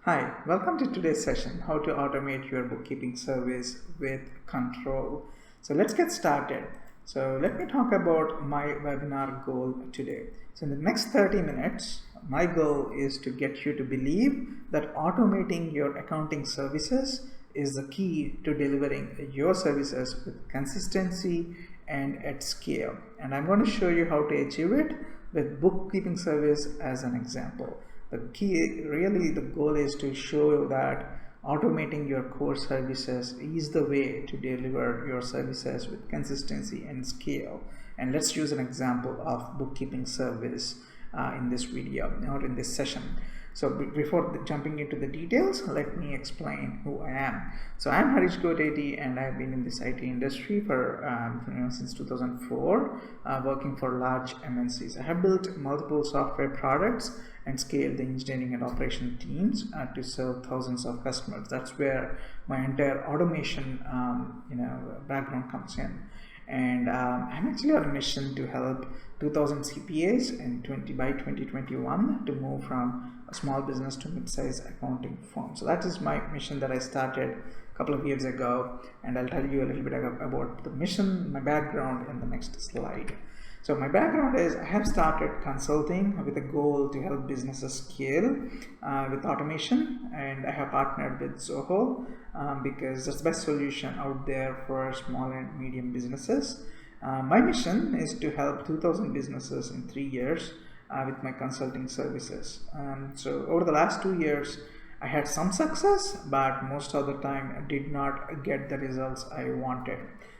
Hi, welcome to today's session, how to automate your bookkeeping service with Qntrl. So let's get started. So let me talk about my webinar goal today. So in the next 30 minutes, my goal is to get you to believe that automating your accounting services is the key to delivering your services with consistency and at scale. And I'm going to show you how to achieve it with bookkeeping service as an example. The key, really the goal is to show that automating your core services is the way to deliver your services with consistency and scale. And let's use an example of bookkeeping service in this video or in this session. So before jumping into the details, let me explain who I am. So I'm Harish Godedi, and I've been in this IT industry for since 2004, working for large MNCs. I have built multiple software products and scaled the engineering and operation teams to serve thousands of customers. That's where my entire automation background comes in. And I'm actually on a mission to help 2000 CPAs by 2021 to move from a small business to mid-sized accounting firm. So that is my mission that I started a couple of years ago, and I'll tell you a little bit about the mission, my background in the next slide. So my background is I have started consulting with a goal to help businesses scale with automation, and I have partnered with Zoho because that's the best solution out there for small and medium businesses. My mission is to help 2000 businesses in 3 years with my consulting services. So over the last 2 years, I had some success, but most of the time I did not get the results I wanted.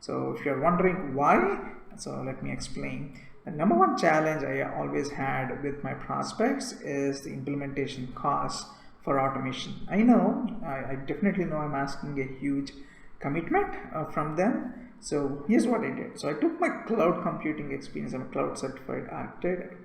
So if you're wondering why, so let me explain. The number one challenge I always had with my prospects is the implementation costs for automation. I know, I definitely know I'm asking a huge commitment from them. So here's what I did. So I took my cloud computing experience. I'm a cloud certified architect.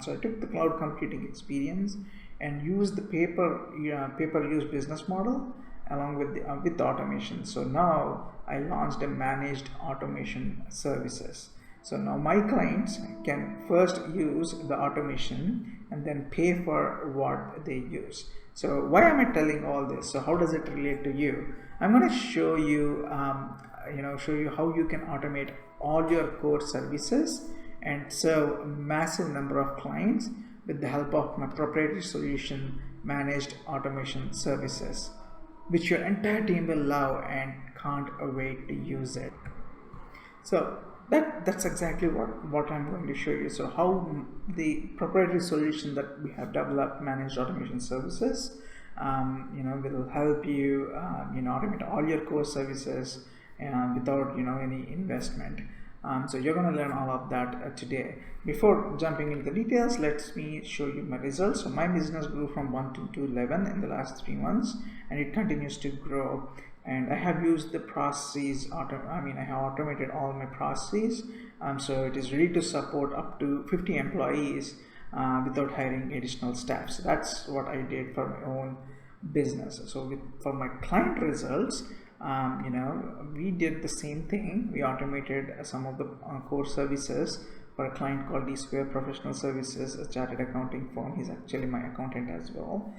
So I took the cloud computing experience and used the pay-per-use business model along with the automation. So now I launched a managed automation services. So now my clients can first use the automation and then pay for what they use. So why am I telling all this? So how does it relate to you? I'm going to show you how you can automate all your core services and serve a massive number of clients with the help of my proprietary solution, managed automation services, which your entire team will love and can't wait to use it. So that's exactly what I'm going to show you. So how the proprietary solution that we have developed, managed automation services, will help you automate all your core services without any investment. So you're going to learn all of that today. Before jumping into the details, let me show you my results. So my business grew from 1 to 11 in the last 3 months, and it continues to grow. And I have used the processes, I have automated all my processes, so it is ready to support up to 50 employees without hiring additional staff. So that's what I did for my own business. So for my client results, we did the same thing. We automated some of the core services for a client called D Square Professional Services, a chartered accounting firm. He's actually my accountant as well.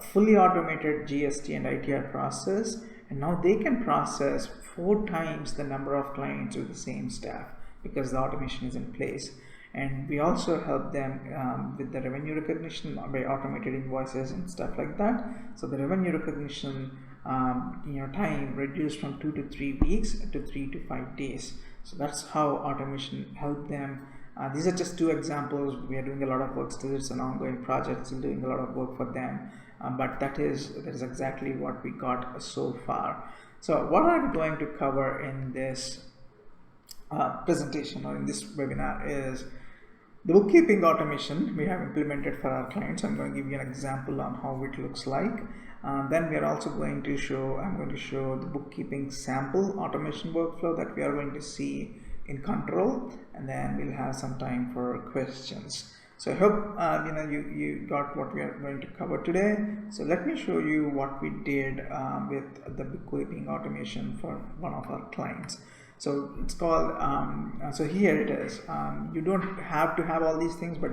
Fully automated GST and ITR process, and now they can process 4 times the number of clients with the same staff because the automation is in place. And we also help them with the revenue recognition by automated invoices and stuff like that. So the revenue recognition time reduced from 2 to 3 weeks to 3 to 5 days. So that's how automation helped them. These are just 2 examples. We are doing a lot of work still. It's an ongoing project, still doing a lot of work for them. But that is exactly what we got so far. So what I'm going to cover in this presentation or in this webinar is the bookkeeping automation we have implemented for our clients. I'm going to give you an example on how it looks like. Then we are also going to I'm going to show the bookkeeping sample automation workflow that we are going to see in Qntrl, and then we'll have some time for questions. So I hope you got what we are going to cover today. So let me show you what we did with the bookkeeping automation for one of our clients. So it's called, so here it is. You don't have to have all these things, but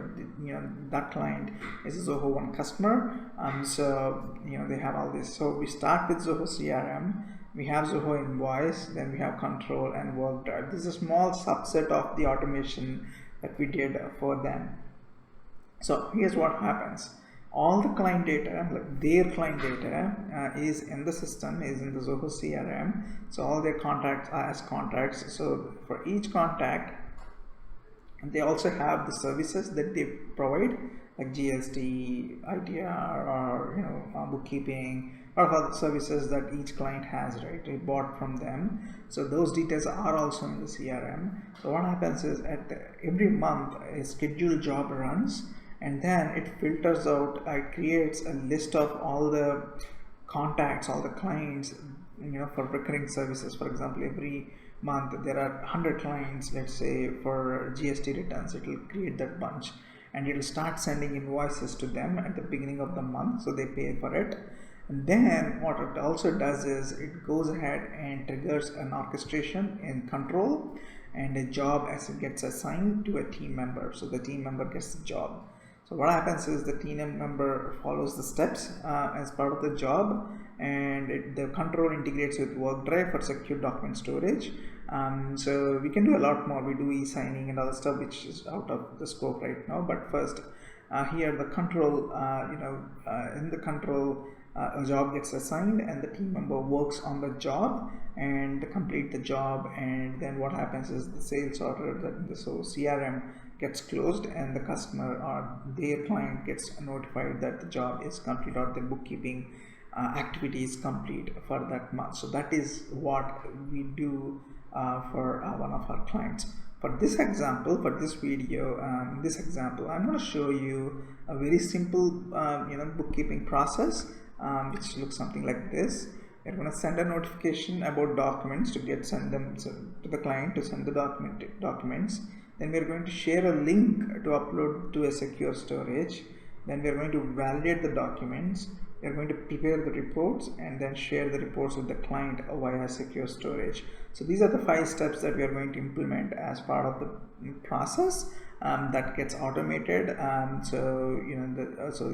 that client is a Zoho One customer. So they have all this. So we start with Zoho CRM. We have Zoho Invoice, then we have Qntrl and WorkDrive. This is a small subset of the automation that we did for them. So here's what happens. All the client data, like their client data, is in the system, is in the Zoho CRM. So all their contacts are as contacts. So for each contact, they also have the services that they provide, like GST, ITR, or bookkeeping, or other services that each client has, right? They bought from them. So those details are also in the CRM. So what happens is every month a scheduled job runs, and then it filters out, it creates a list of all the contacts, all the clients, for recurring services. For example, every month there are 100 clients, let's say, for GST returns. It will create that bunch, and it will start sending invoices to them at the beginning of the month, so they pay for it. And then what it also does is it goes ahead and triggers an orchestration in Qntrl, and a job as it gets assigned to a team member. So the team member gets the job. So what happens is the team member follows the steps as part of the job, and the Qntrl integrates with WorkDrive for secure document storage. So we can do a lot more. We do e-signing and other stuff, which is out of the scope right now. But first, here the Qntrl, in the Qntrl, a job gets assigned, and the team member works on the job and complete the job. And then what happens is the sales order, so CRM gets closed, and the customer or their client gets notified that the job is complete, or the bookkeeping activity is complete for that month. So that is what we do for one of our clients. For this example, for this video, this example, I'm going to show you a very simple bookkeeping process, which looks something like this. We're going to send a notification about documents to send them to the client to send the documents. Then we're going to share a link to upload to a secure storage. Then we're going to validate the documents. We're going to prepare the reports and then share the reports with the client via secure storage. So these are the 5 steps that we are going to implement as part of the process that gets automated. So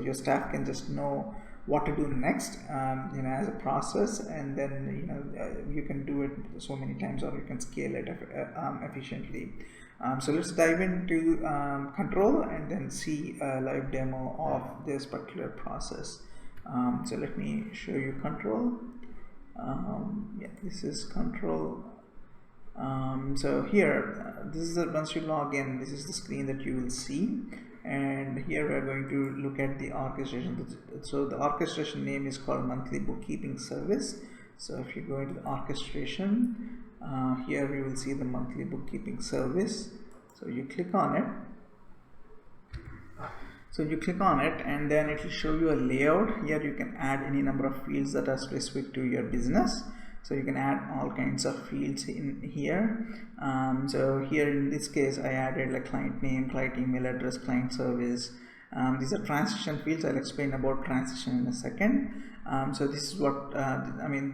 your staff can just know what to do next, as a process, and then you can do it so many times, or you can scale it efficiently. So let's dive into Qntrl and then see a live demo of this particular process. So let me show you Qntrl. This is Qntrl. So here, this is once you log in, this is the screen that you will see. And here we are going to look at the orchestration. So the orchestration name is called Monthly Bookkeeping Service. So if you go into the orchestration, here you will see the Monthly Bookkeeping Service. So you click on it. So you click on it, and then it will show you a layout. Here you can add any number of fields that are specific to your business. So you can add all kinds of fields in here. So here in this case, I added like client name, client email address, client service. These are transition fields. I'll explain about transition in a second. So this is what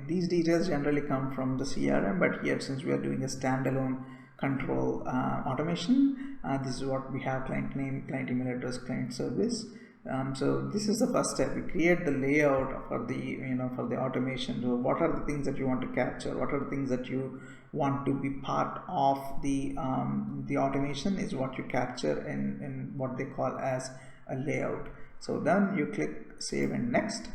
these details generally come from the CRM, but here, since we are doing a standalone Qntrl automation, this is what we have: client name, client email address, client service. So this is the first step. We create the layout for the automation. So what are the things that you want to capture? What are the things that you want to be part of the automation is what you capture in what they call as a layout. So then you click save and next.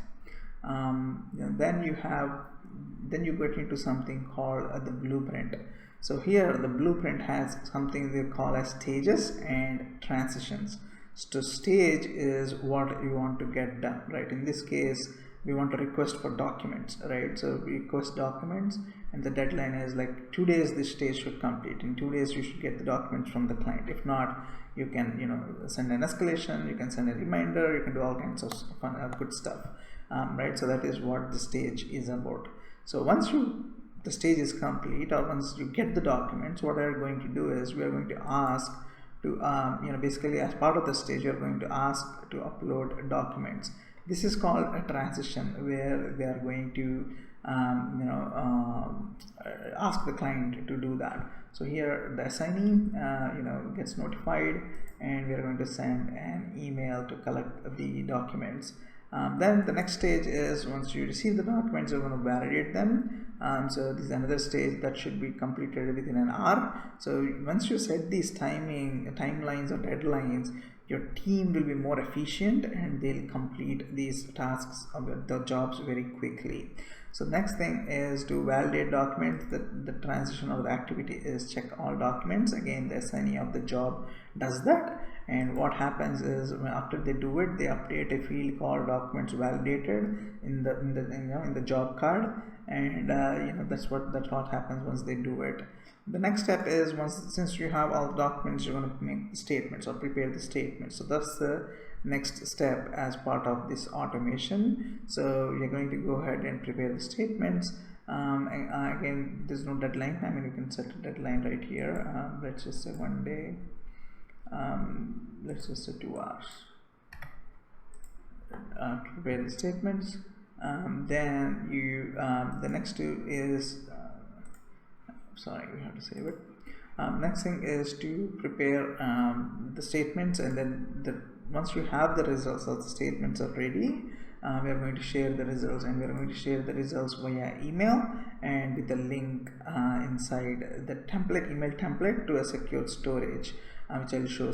Then you get into something called the blueprint. So here the blueprint has something they call as stages and transitions. So stage is what you want to get done, right? In this case, we want to request for documents, right? So we request documents, and the deadline is like 2 days. This stage should complete. In 2 days, you should get the documents from the client. If not, you can send an escalation. You can send a reminder. You can do all kinds of fun, good stuff, right? So that is what the stage is about. So once the stage is complete, or once you get the documents, what we are going to do is we are going to ask to basically, as part of the stage, you're going to ask to upload documents. This is called a transition, where they are going to ask the client to do that. So here the assignee gets notified, and we are going to send an email to collect the documents. Then the next stage is, once you receive the documents, you're going to validate them. So this is another stage that should be completed within an hour. So once you set these timelines or deadlines, your team will be more efficient and they'll complete these tasks of the jobs very quickly. So next thing is to validate documents. The transition of the activity is check all documents. Again, the assignee of the job does that, and what happens is after they do it, they update a field called documents validated in the job card, and that's what happens once they do it. The next step is, since you have all the documents, you're going to make statements or prepare the statements. So that's the next step as part of this automation. So you're going to go ahead and prepare the statements. Again, there's no deadline. I mean, you can set a deadline right here. Let's just say 1 day. Let's just say 2 hours to prepare the statements. Then you the next two is sorry, we have to save it. Next thing is to prepare the statements, and then once you have the results of the statements are ready, we are going to share the results, and we are going to share the results via email and with a link inside the email template to a secured storage, which I'll show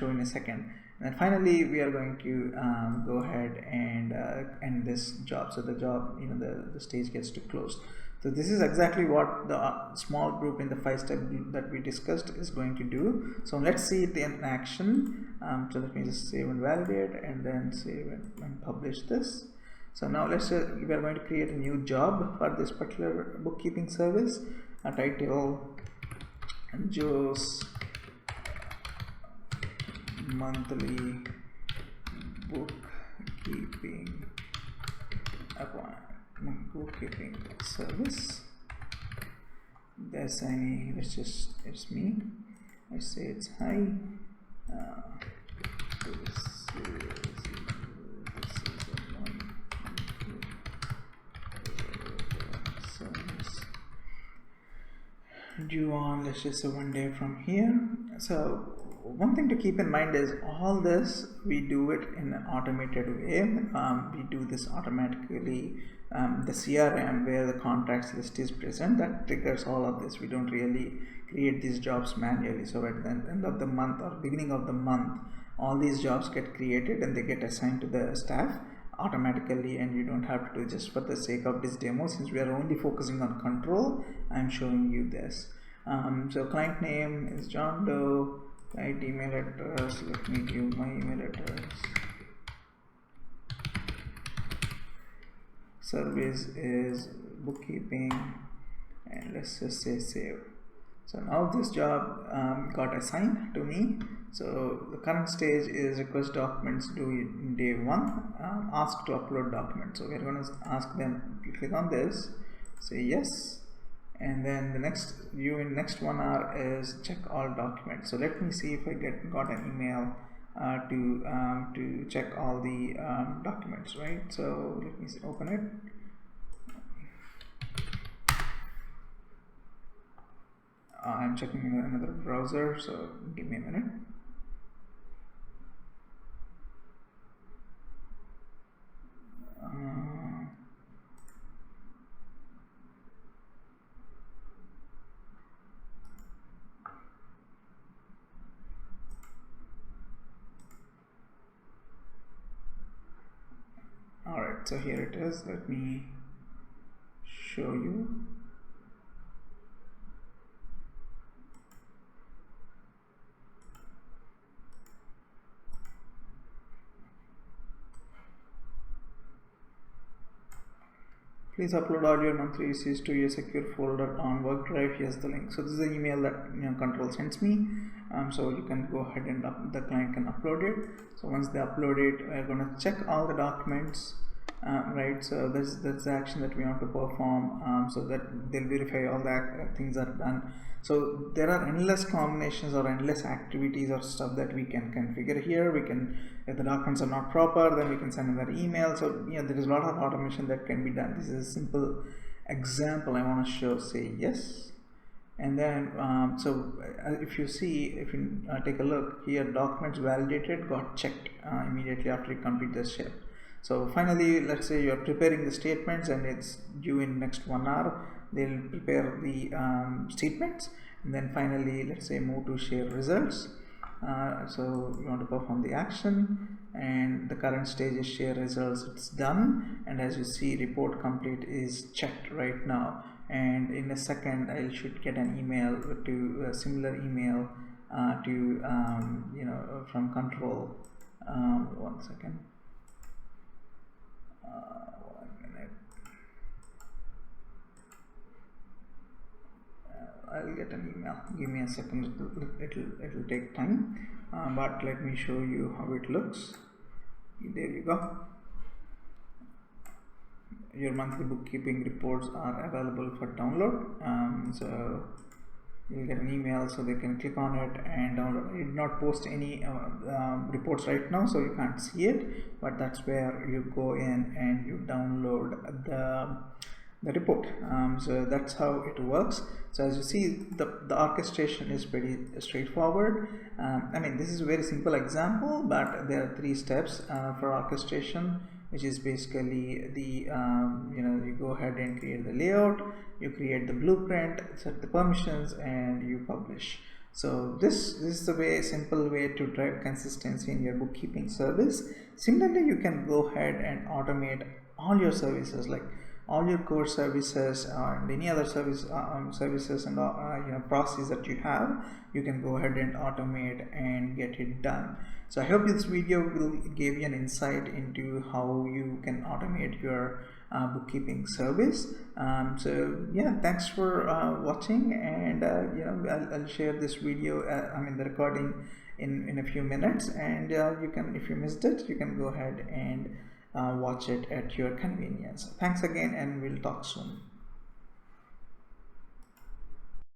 in a second. And finally, we are going to go ahead and end this job. So the job, the stage gets to close. So this is exactly what the small group in the 5-step that we discussed is going to do. So let's see it in action. So let me just save and validate, and then save and publish this. So now we are going to create a new job for this particular bookkeeping service. A title: Joe's monthly bookkeeping service. The assignee, it's me. I say it's hi. This is a service due on, let's just say 1 day from here. So one thing to keep in mind is all this we do it in an automated way. We do this automatically. The CRM, where the contacts list is present, that triggers all of this. We don't really create these jobs manually. So at the end of the month or beginning of the month, all these jobs get created and they get assigned to the staff automatically, and you don't have to do. Just for the sake of this demo, since we are only focusing on control, I'm showing you this. So client name is John Doe. Right, email address, let me give my email address. Service is bookkeeping, and let's just say save. So now this job got assigned to me. So the current stage is request documents due in day 1, ask to upload documents. So we're going to ask them, click on this, say yes, and then the next 1 hour is check all documents. So let me see if I got an email to check all the documents, right? So let me open it. I'm checking in another browser, so give me a minute. Alright, so here it is. Let me show you. Please upload all your monthly receipts to your secure folder on work drive. Here's the link. So this is the email that Qntrl sends me. So you can go ahead and the client can upload it. So once they upload it, we're going to check all the documents, right? So that's the action that we want to perform, so that they'll verify all the things are done. So there are endless combinations or endless activities or stuff that we can configure here. We can, if the documents are not proper, then we can send another email. So there is a lot of automation that can be done. This is a simple example I want to show. Say yes. And then if you see, if you take a look here, documents validated got checked immediately after you complete the step. So finally, let's say you are preparing the statements and it's due in next 1 hour. They'll prepare the statements, and then finally, let's say move to share results. So you want to perform the action, and the current stage is share results. It's done, and as you see, report complete is checked right now. And in a second, I should get an email to a similar email to from Qntrl. 1 second. 1 minute. I'll get an email. Give me a second. It'll take time, but let me show you how it looks. There you go. Your monthly bookkeeping reports are available for download. So you'll get an email, so they can click on it and download. I did not post any reports right now, so you can't see it, but that's where you go in and you download the report. So that's how it works. So as you see, the orchestration is pretty straightforward. I mean, this is a very simple example, but there are 3 steps for orchestration, which is basically the you go ahead and create the layout, you create the blueprint, set the permissions, and you publish. So this is the simple way to drive consistency in your bookkeeping service. Similarly, you can go ahead and automate all your services, like all your core services and any other services and processes that you have. You can go ahead and automate and get it done. So I hope this video will give you an insight into how you can automate your bookkeeping service. So yeah, thanks for watching, and I'll share this video, the recording in a few minutes, and you can, if you missed it, you can go ahead and watch it at your convenience. Thanks again, and we'll talk soon.